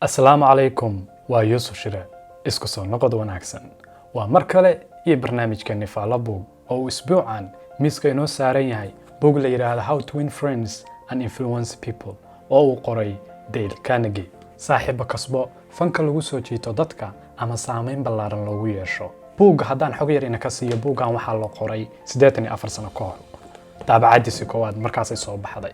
Assalaamu calaykum, waa Yuusuf Shire. Isku soo noqod wanaagsan. Waa mar kale iyo barnaamijkeeni Faala Buug oo uu isbuucan miiska inoo saaran yahay buug la yiraahdo How to Win Friends and Influence People oo uu qoray Dale Carnegie. Saaxiibo kasbo fanka lagu soo jiito dadka ama saameyn ballaaran loogu yeesho. Buugga haddaan xog yar ina ka siiyo buuggan waxaa loo qoray 84 sano ka hor. Daabacadiisi koowaad markaasay soo baxday.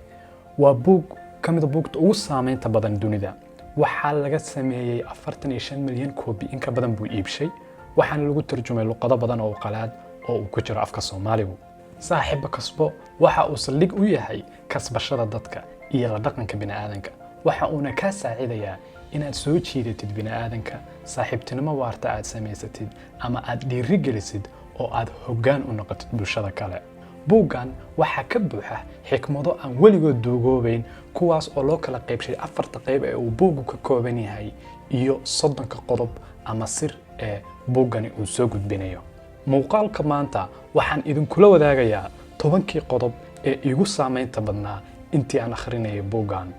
Waa buug ka mid ah buugta ugu saameynta badan dunida. waxaa laga sameeyay 45 milyan koobi in ka badan buu iibshay waxaana lagu tarjumay luqado badan oo qalaad oo uu ku jiro afka Soomaaliga. Saaxiibo kasbo waxa uu saldhig u yahay kasbashada dadka iyo la dhaqanka bini'aadanka. Waxa uuna ka saacidayaa inaad soo jiidatid bini'aadanka, saaxiibtinimo waarta aad samaysatid ama aad dhiirigelisid oo aad hoggaan u noqotid bulshada kale. buuggan waxaa ka buuxa xikmado aan weligood duugoobayn kuwaas oo loo kala qaybshay 4 qayb ee uu buuggu ka kooban yahay iyo 30 qodob ama sir ee buuggani uu soo gudbinayo. Muuqaalka maanta waxaan idinkula wadaagayaa 10 qodob ee igu saameynta badnaa intii aan akhrinayay buuggan.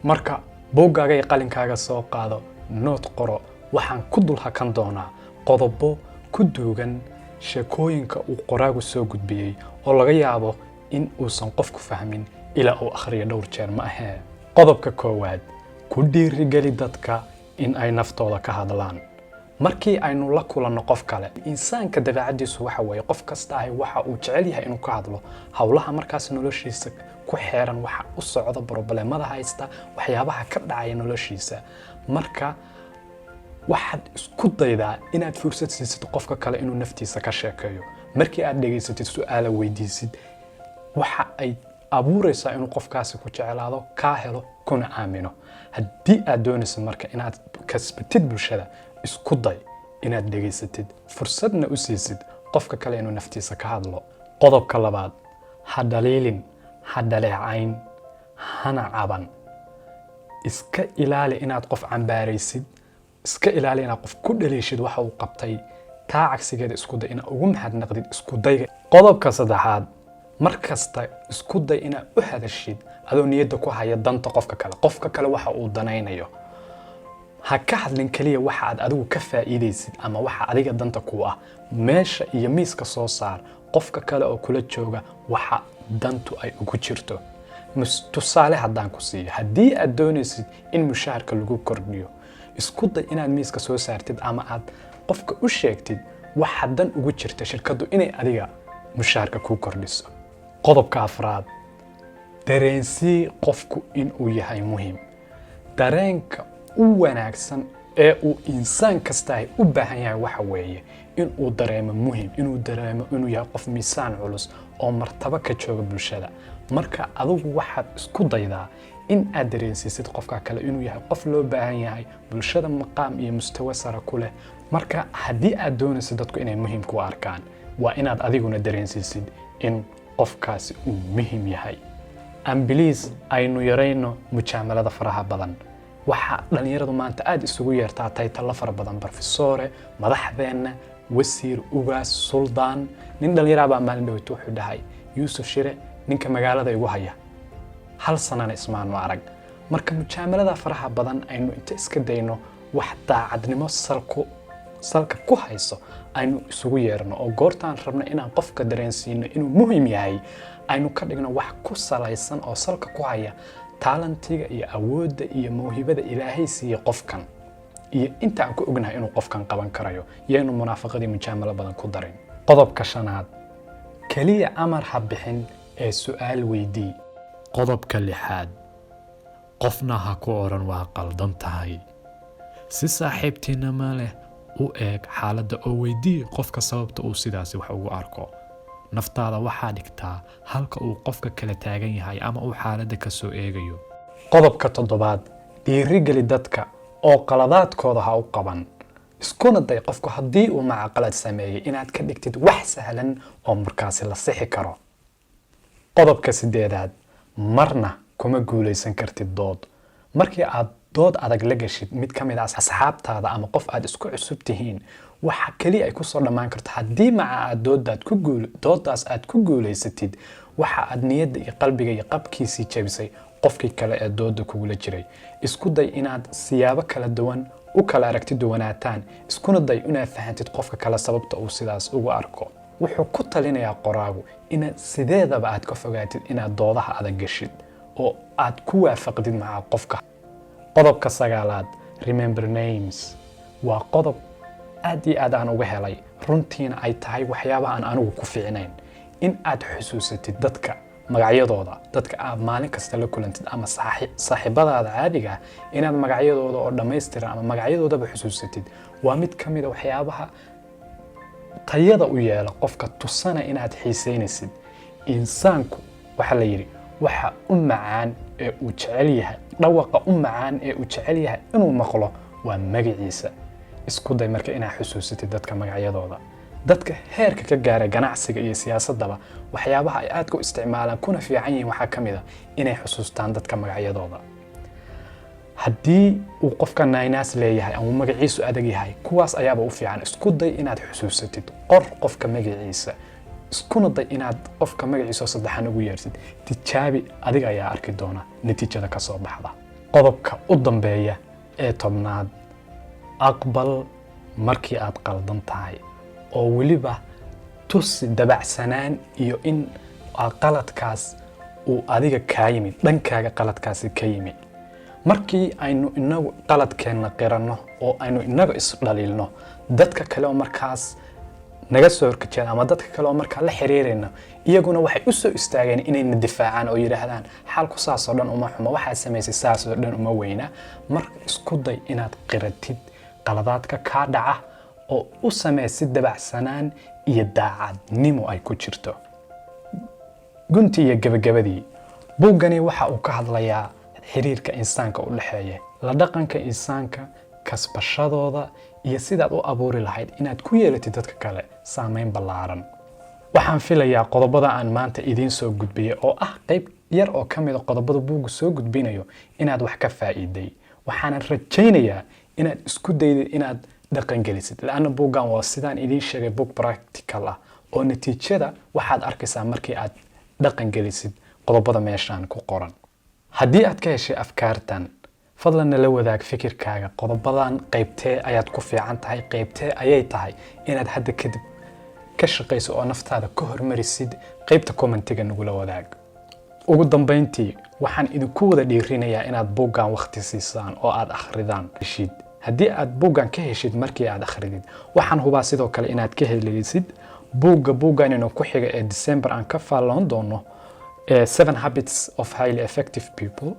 Marka buuggaaga iyo qalinkaaga soo qaado, noot qoro, waxaan ku dul hakan doonaa qodobo ku duugan sheekooyinka uu qoraagu soo gudbiyay oo laga yaabo in uusan qofku fahmin ilaa uu akhriyo dhowr jeer ma ahee. Qodobka koowaad, ku dhiirigeli dadka in ay naftooda ka hadlaan. Markii aynu la kulanno qof kale, insaanka dabeecadiisu waxa weeye qof kasta waxa uu jecel yahay inuu ka hadlo hawlaha markaas noloshiisa ku xeeran, waxa u socda problemada haysta, waxyaabaha ka dhacaya noloshiisa. Marka waxaad isku daydaa inaad fursad siisid qofka kale inuu naftiisa ka sheekeeyo. Markii aad dhageysatid su'aal weydiisid, waxa ay abuuraysaa inuu qofkaasi ku jecelaado, ka helo, kuna aamino. Haddii aad doonayso marka inaad kasbatid bulshada, isku day inaad dhageysatid, fursadna u siisid qofka kale inuu naftiisa ka hadlo. Qodobka labaad, ha dhaliilin, ha dhaleecayn, hana caban. Iska ilaali inaad qof cambaaraysid, iska ilaali inaad qof ku dhaleeshid waxa uu qabtay. taa cagsigeeda isku day inaad ugu mahadnaqdid isku dayga. Qodobka saddexaad, markasta isku day inaad u hadashid adoo niyadda ku haya danta qofka kale waxa uu danaynayo. Ha ka hadlin kaliya waxa aad adigu ka faa'iideysid ama waxa adiga danta ku ah. Meesha iyo miiska soo saar qofka kale oo kula jooga waxa dantu ay ugu jirto. Tusaale haddaan ku siiyo, haddii aad doonaysid in mushaharka lagu kordhiyo, isku day inaad miiska soo saartid ama aad qofka u sheegtid waxa dan ugu jirta shirkadu inay adiga mushaharka ku kordhiso. Qodobka afraad, dareensii qofku in uu yahay muhiim. Dareenka u wanaagsan ee uu insaan kasta u baahan yahay waxa weeye in uu dareemo muhiim, inuu dareemo inuu yahay qof miisaan culus oo martaba ka jooga bulshada. Marka adigu waxaad isku daydaa in aad dareensiisid qofka kale inuu yahay qof loo baahan yahay, bulshada maqaam iyo mustawa sare ku leh. Marka haddii aad doonaysid dadku inay muhiim ku arkaan, waa inaad adiguna dareensiisid in qofkaasi uu muhiim yahay. Ambiliis aynu yarayno mujaamalada faraha badan. Waxa dhalinyaradu maanta aad isugu yeertaa taytalo fara badan, professore, madaxdeena, wasiir, ugaas, suldaan. Nin dhalinyaro baa maalin dhaweyt wuxuu dhahay, Yuusuf Shire ninka magaalada igu haya. hal sanana ismaanu arag. Marka mujaamalada faraha badan aynu inta iska dayno wax daacadnimo salka ku hayso aynu isugu yeerno oo goortaan rabno inaan qofka dareensiino inuu muhiim yahay aynu ka dhigno wax ku salaysan oo salka ku haya talentiga iyo awoodda iyo mawhibada Ilaahay siiyay qofkan iyo inta aan ku ognahay inuu qofkan qaban karayo yeenu munaafaqadii mujaamalo badan ku darin. Qodobka shanaad, kaliya amar ha bixin ee su'aal weydii. Qodobka lixaad, qofna ha ku oran waa qaldan tahay. Si saaxiibtinimo leh u eeg xaaladda oo weydii qofka sababta uu sidaasi wax ugu arko. Naftaada waxaa dhigtaa halka uu qofka kala taagan yahay ama uu xaaladda ka soo eegayo. Qodobka toddobaad, dhiirigeli dadka oo qaladaadkooda ha u qaban. Iskuna day qofku haddii uu macaqalad sameeyay inaad ka dhigtid wax sahlan oo markaasi la sixi karo. Qodobka sideedaad, marna kuma guuleysan kartid dood. Markii aad dood adag la gashid mid ka mid ah asxaabtaada ama qof aad isku cusub tihiin, waxa kaliya ay ku soo dhamaan karto haddii aad doodaas aad ku guuleysatid waxa aad niyadda iyo qalbiga iyo qabkiisii jabisay qofkii kale ee dooda kugula jiray. Isku day inaad siyaabo kala duwan u kala aragti duwanaataan, iskuna day inaad fahantid qofka kale sababta uu sidaas ugu arko. wuxuu ku talinayaa qoraagu inaad sideedaba aad ka fogaatid inaad doodaha adag gashid oo aad ku waafaqdid maca qofka. qodobka 9aad, remember names, waa qodob aad iyo aad aan uga helay, runtiina ay tahay waxyaabaha aan anigu ku fiicnayn. in aad xusuusatid dadka magacyadooda, dadka aad maalin kasta la kulantid ama saaxiibadaada caadiga ah, inaad magacyadooda oo dhammaystiran ama magacyadoodaba xusuusatid waa mid ka mid ah waxyaabaha tayada u yeela qofka tusana inaad xiiseynaysid. insaanku waxa la yiri waxa u macaan ee uu jecel yahay, dhawaqa u macaan ee uu jecel yahay inuu maqlo waa magaciisa. isku day marka inaad xusuusatid dadka magacyadooda. dadka heerka ka gaaray ganacsiga iyo siyaasadaba waxyaabaha ay aad ku isticmaalaan kuna fiican yihiin waxaa ka mid ah inay xusuustaan dadka magacyadooda. haddii uu qofka naynaas leeyahay ama magaciisu adag yahay, kuwaas ayaaba u fiican. isku day inaad xusuusatid, qor qofka magaciisa, iskuna day inaad qofka magaciisa saddexan ugu yeertid. tijaabi, adiga ayaa arki doona natiijada ka soo baxda. qodobka u dambeeya ee 10aad, aqbal markii aad qaldan tahay oo weliba tusi dabacsanaan iyo in qaladkaas uu adiga ka yimid, dhankaaga qaladkaasi ka yimid. markii aynu inagu qaladkeena qiranno oo aynu inaga isdhaliilno, dadka kale oo markaas naga soo horjeeda ama dadka kale oo markaa la xiriirayna iyaguna waxay u soo istaageen inay difaacaan oo yiraahdaan xalku saas oo dhan uma xumo, waxa sameysay saas oo dhan uma weyna. marka isku day inaad qiratid qaladaadka ka dhaca oo u sameysid dabacsanaan iyo daacadnimo ay ku jirto. gunti iyo gabagabadii, buuggani waxa uu ka hadlayaa xiriirka insaanka u dhaxeeya, la dhaqanka insaanka, kasbashadooda iyo sidaad u abuuri lahayd inaad ku yeelatid dadka kale saameyn ballaaran. waxaan filayaa qodobada aan maanta idiin soo gudbiyay oo ah qayb yar oo ka mid ah qodobada buuggu soo gudbinayo inaad wax ka faa'iiday. waxaan rajaynayaa inaad isku daydid inaad dhaqan gelisid, laana buuggan waa sidaan idiin sheegay book practical ah oo natiijada waxaad arkaysaa markii aad dhaqan gelisid qodobada meeshaan ku qoran. haddii aad ka heshay afkaartan, fadlan nala wadaag fikirkaaga. qodobadan qaybtee ayaad ku fiican tahay, qaybtee ayay tahay inaad hadda kadib ka shaqayso oo naftaada ka hormarisid, qaybta commentiga nagula wadaag. ugu dambeyntii, waxaan idinku wada dhiirinayaa inaad buuggan waqti siisaan oo aad akhridaan. haddii aad buuggan ka heshid markii aad akhridid, waxaan hubaa sidoo kale inaad ka helaysid buuggan inuu ku xiga ee December aan ka faalloon doono 7 habits of highly effective people.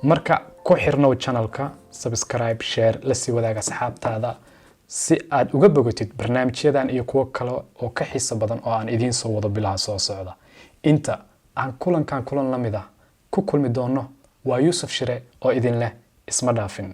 marka ku xirnow channelka, subscribe, share, la sii wadaaga asxaabtaada si aad uga bogatid barnaamijyadan iyo kuwo kale oo ka xiiso badan oo aan idiin soo wado bilaha soo socda. inta aan kulan la mid ah ku kulmi doono, waa Yuusuf Shire oo idin leh isma dhaafin.